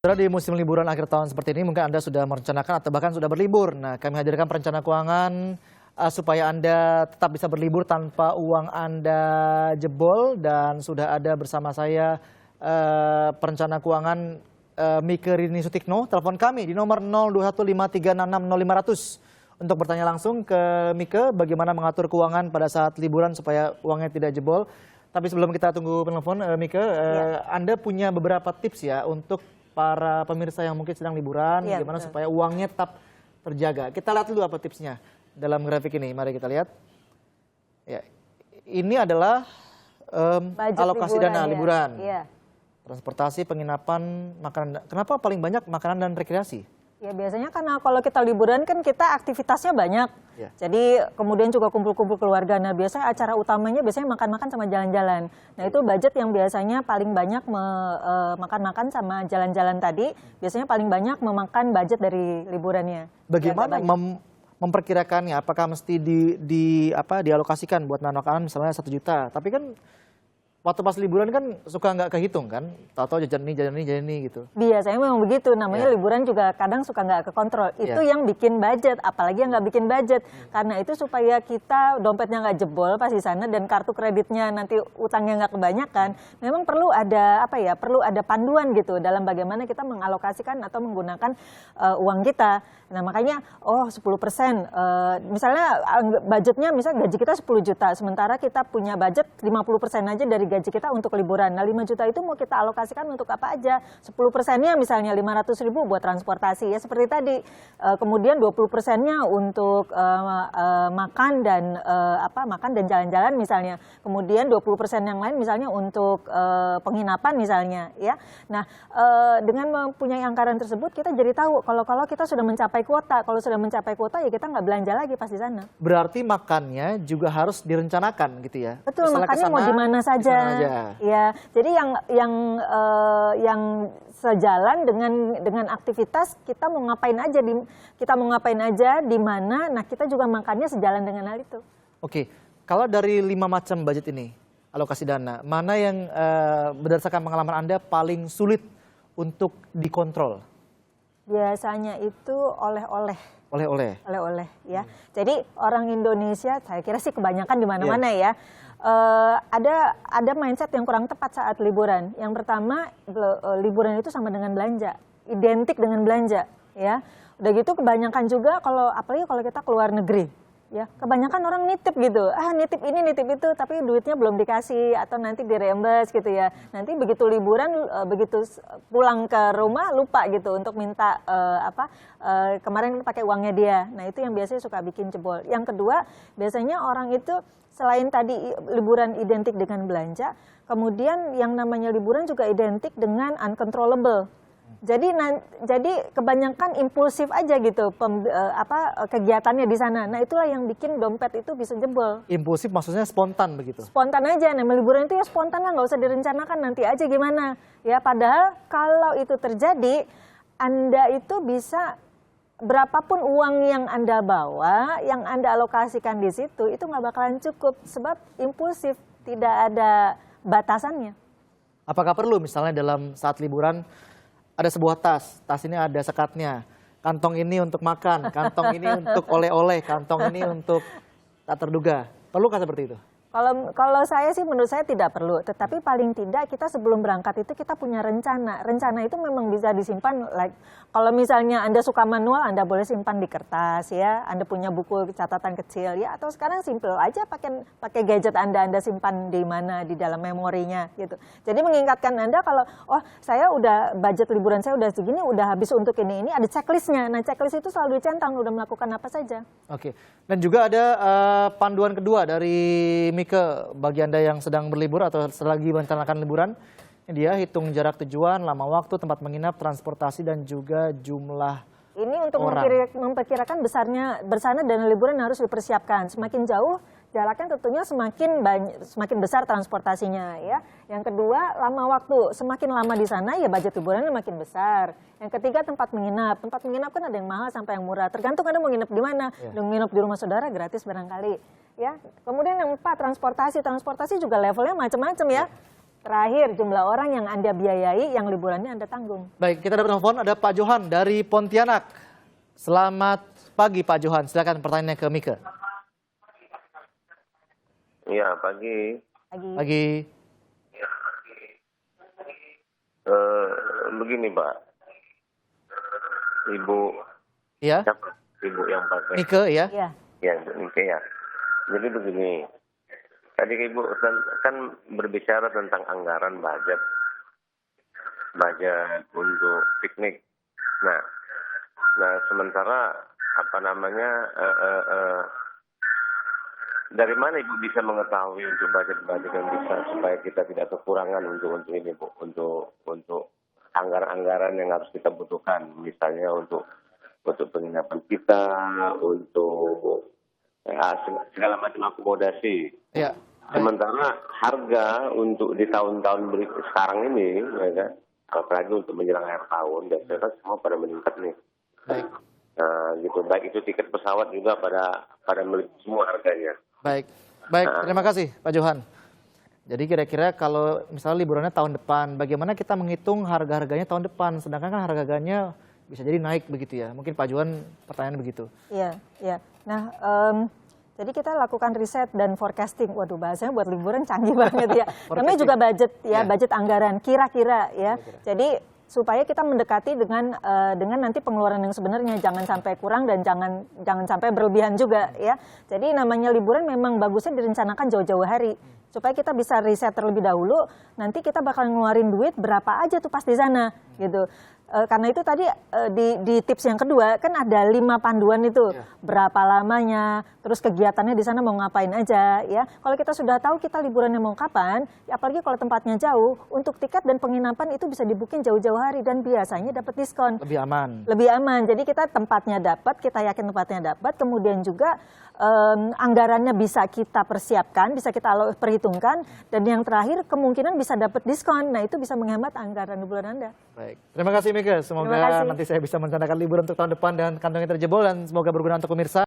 Saudara, di musim liburan akhir tahun seperti ini mungkin Anda sudah merencanakan atau bahkan sudah berlibur. Nah, kami hadirkan perencana keuangan supaya Anda tetap bisa berlibur tanpa uang Anda jebol. Dan sudah ada bersama saya perencana keuangan Mike Rini Sutikno. Telepon kami di nomor 0215366500 untuk bertanya langsung ke Mike bagaimana mengatur keuangan pada saat liburan supaya uangnya tidak jebol. Tapi sebelum kita tunggu penelpon, Mike, Anda punya beberapa tips ya untuk para pemirsa yang mungkin sedang liburan, gimana supaya uangnya tetap terjaga. Kita lihat dulu apa tipsnya dalam grafik ini. Mari kita lihat. Ya, ini adalah alokasi dana liburan. Transportasi, penginapan, makanan. Kenapa paling banyak makanan dan rekreasi? Ya biasanya karena kalau kita liburan kan kita aktivitasnya banyak. Jadi kemudian juga kumpul-kumpul keluarga. Nah biasanya acara utamanya biasanya makan-makan sama jalan-jalan. Nah itu budget yang biasanya paling banyak makan-makan sama jalan-jalan tadi. Biasanya paling banyak memakan budget dari liburannya. Bagaimana memperkirakannya? Apakah mesti dialokasikan buat makanan misalnya 1 juta? Tapi kan waktu pas liburan kan suka nggak kehitung kan, tahu-tahu jajan ini gitu. Biasanya memang begitu, namanya liburan juga kadang suka nggak kekontrol. Itu yang bikin budget, apalagi yang nggak bikin budget. Karena itu supaya kita dompetnya nggak jebol pas di sana dan kartu kreditnya nanti utangnya nggak kebanyakan, memang perlu ada perlu ada panduan gitu dalam bagaimana kita mengalokasikan atau menggunakan uang kita. Nah makanya 10%, misalnya budgetnya misalnya gaji kita 10 juta, sementara kita punya budget 50% aja dari gaji kita untuk liburan. Nah 5 juta itu mau kita alokasikan untuk apa aja? 10%-nya misalnya 500.000 buat transportasi ya seperti tadi. Kemudian 20%-nya untuk makan dan jalan-jalan misalnya. Kemudian 20% yang lain misalnya untuk penginapan misalnya ya. Nah dengan mempunyai anggaran tersebut kita jadi tahu kalau kita sudah mencapai kuota. Kalau sudah mencapai kuota ya kita nggak belanja lagi pas di sana. Berarti makannya juga harus direncanakan gitu ya? Betul, makannya mau di mana saja. Ya, jadi yang sejalan dengan aktivitas kita mau ngapain aja di mana, nah kita juga makannya sejalan dengan hal itu. Oke, kalau dari 5 macam budget ini alokasi dana, mana yang berdasarkan pengalaman Anda paling sulit untuk dikontrol? Biasanya itu oleh-oleh. Oleh-oleh ya. Jadi orang Indonesia saya kira sih kebanyakan di mana-mana ya. Ada mindset yang kurang tepat saat liburan. Yang pertama, liburan itu sama dengan belanja, identik dengan belanja, ya. Udah gitu kebanyakan juga apalagi kalau kita keluar negeri, ya. Kebanyakan orang nitip gitu, nitip ini nitip itu, tapi duitnya belum dikasih atau nanti direimburse gitu ya. Nanti begitu liburan, begitu pulang ke rumah lupa gitu untuk minta kemarin pakai uangnya dia. Nah itu yang biasanya suka bikin jebol. Yang kedua, biasanya orang itu selain tadi liburan identik dengan belanja, kemudian yang namanya liburan juga identik dengan uncontrollable. Jadi kebanyakan impulsif aja gitu kegiatannya di sana. Nah itulah yang bikin dompet itu bisa jebol. Impulsif maksudnya spontan begitu? Spontan aja. Nah liburan itu ya spontan lah, nggak usah direncanakan nanti aja gimana. Ya padahal kalau itu terjadi, Anda itu bisa berapapun uang yang Anda bawa, yang Anda alokasikan di situ, itu nggak bakalan cukup sebab impulsif, tidak ada batasannya. Apakah perlu misalnya dalam saat liburan ada sebuah tas ini ada sekatnya, kantong ini untuk makan, kantong ini untuk oleh-oleh, kantong ini untuk tak terduga. Perlukah seperti itu? Kalau saya sih menurut saya tidak perlu, tetapi paling tidak kita sebelum berangkat itu kita punya rencana. Rencana itu memang bisa disimpan. Kalau misalnya Anda suka manual, Anda boleh simpan di kertas ya. Anda punya buku catatan kecil ya, atau sekarang simple aja pakai gadget Anda simpan di mana di dalam memorinya gitu. Jadi mengingatkan Anda kalau saya udah budget liburan saya udah segini, udah habis untuk ini ada checklistnya. Nah checklist itu selalu dicentang udah melakukan apa saja. Oke. Dan juga ada panduan kedua dari ke bagi Anda yang sedang berlibur atau selagi merencanakan liburan, dia hitung jarak tujuan, lama waktu, tempat menginap, transportasi, dan juga jumlah ini untuk orang. memperkirakan bersana dana liburan harus dipersiapkan. Semakin jauh jaraknya tentunya semakin besar transportasinya ya. Yang kedua, lama waktu. Semakin lama di sana ya budget liburannya makin besar. Yang ketiga, tempat menginap. Tempat menginap kan ada yang mahal sampai yang murah. Tergantung Anda mau nginep di mana. Nginep di rumah saudara gratis barangkali. Ya. Kemudian yang 4, transportasi. Transportasi juga levelnya macam-macam ya. terakhir jumlah orang yang Anda biayai, yang liburannya Anda tanggung. Baik, kita dapat telepon ada Pak Johan dari Pontianak. Selamat pagi Pak Johan, silakan pertanyaannya ke Mika. Iya, pagi. Pagi. Begini, Pak. Ibu, Ya, siapa? Ibu yang pakai. Mika ya. Iya. Ya, Nike ya. Jadi begini. Tadi Ibu kan berbicara tentang anggaran budget untuk piknik. Nah sementara apa namanya dari mana Ibu bisa mengetahui untuk budget yang bisa supaya kita tidak kekurangan untuk ini Bu, untuk anggaran-anggaran yang harus kita butuhkan, misalnya untuk penginapan kita, untuk segala macam akomodasi. Ya. Sementara harga untuk di tahun-tahun sekarang ini, ya kan, apalagi untuk menjelang akhir tahun, biasanya kan semua pada meningkat nih. Baik. Nah, gitu. Baik itu tiket pesawat juga pada melebih semua harganya. Baik, terima kasih Pak Johan. Jadi kira-kira kalau misalnya liburannya tahun depan, bagaimana kita menghitung harga-harganya tahun depan? Sedangkan kan harga-harganya bisa jadi naik begitu ya. Mungkin Pak Johan pertanyaan begitu. Iya, iya. Nah, jadi kita lakukan riset dan forecasting. Waduh, bahasanya buat liburan canggih banget ya. Namanya juga budget ya, budget anggaran kira-kira ya. Jadi supaya kita mendekati dengan nanti pengeluaran yang sebenarnya, jangan sampai kurang dan jangan sampai berlebihan juga ya. Jadi namanya liburan memang bagusnya direncanakan jauh-jauh hari supaya kita bisa riset terlebih dahulu. Nanti kita bakal ngeluarin duit berapa aja tuh pas di sana gitu. Karena itu tadi di tips yang kedua kan ada 5 panduan itu, berapa lamanya, terus kegiatannya di sana mau ngapain aja ya. Kalau kita sudah tahu kita liburannya mau kapan, ya apalagi kalau tempatnya jauh, untuk tiket dan penginapan itu bisa dibukin jauh-jauh hari dan biasanya dapat diskon. Lebih aman. Lebih aman. Jadi kita tempatnya dapat, kita yakin tempatnya dapat, kemudian juga anggarannya bisa kita persiapkan, bisa kita perhitungkan, dan yang terakhir kemungkinan bisa dapat diskon. Nah itu bisa menghemat anggaran liburan Anda. Baik, terima kasih Mika. Semoga nanti saya bisa merencanakan liburan untuk tahun depan dan kantongnya terjebol dan semoga berguna untuk pemirsa.